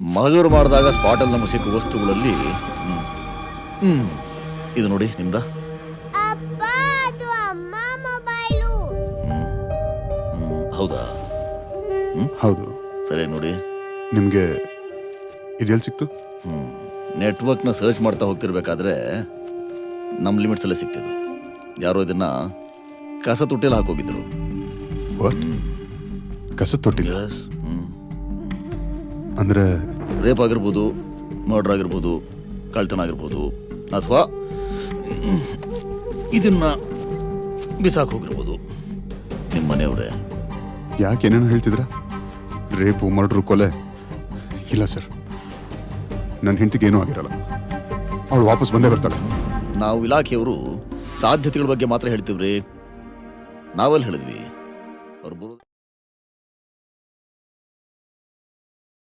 ಮಹಜೂರು ಮಾಡಿದಾಗ ಸ್ಪಾಟಲ್ಲಿ ನಮಗೆ ಸಿಕ್ಕ ವಸ್ತುಗಳಲ್ಲಿ ಇದು ನೋಡಿ ನಿಮ್ದ. ಅಪ್ಪ ಅದು ಅಮ್ಮ ಮೊಬೈಲು. ಹೌದಾ? ಹೌದು. ಸರಿ ನೋಡಿ, ನಿಮಗೆ ಇದೆಲ್ಲಿ ಸಿಕ್ತು? ನೆಟ್ವರ್ಕ್ನ ಸರ್ಚ್ ಮಾಡ್ತಾ ಹೋಗ್ತಿರ್ಬೇಕಾದ್ರೆ ನಮ್ಮ ಲಿಮಿಟ್ಸ್ ಎಲ್ಲ ಸಿಕ್ತಿದ್ದು. ಯಾರೋ ಇದನ್ನ ಕಸ ತುಟ್ಟಿಯಲ್ಲಿ ಹಾಕೋಗಿದ್ರು. ಕಸ ತೊಟ್ಟಿಲ್ಲ Yes. ಅಂದ್ರೆ ರೇಪ್ ಆಗಿರ್ಬೋದು, ಮರ್ಡರ್ ಆಗಿರ್ಬೋದು, ಕಳ್ತನ ಆಗಿರ್ಬೋದು, ಅಥವಾ ಇದನ್ನ ಬಿಸಾಕ್ ಹೋಗಿರ್ಬೋದು. ನಿಮ್ಮ ಮನೆಯವರೇ? ಯಾಕೆ ಏನೇನು ಹೇಳ್ತಿದ್ರ? ರೇಪು, ಮರ್ಡ್ರು, ಕೊಲೆ? ಇಲ್ಲ ಸರ್, ನನ್ನ ಹೆಂಡತಿಗೆ ಏನೂ ಆಗಿರಲ್ಲ. ಅವಳು ವಾಪಸ್ ಬಂದೇ ಬರ್ತಾಳೆ. ನಾವು ಇಲಾಖೆಯವರು ಸಾಧ್ಯತೆಗಳ ಬಗ್ಗೆ ಮಾತ್ರ ಹೇಳ್ತೀವ್ರಿ. ನಾವೆಲ್ಲಿ ಹೇಳಿದ್ವಿ? ಅವ್ರು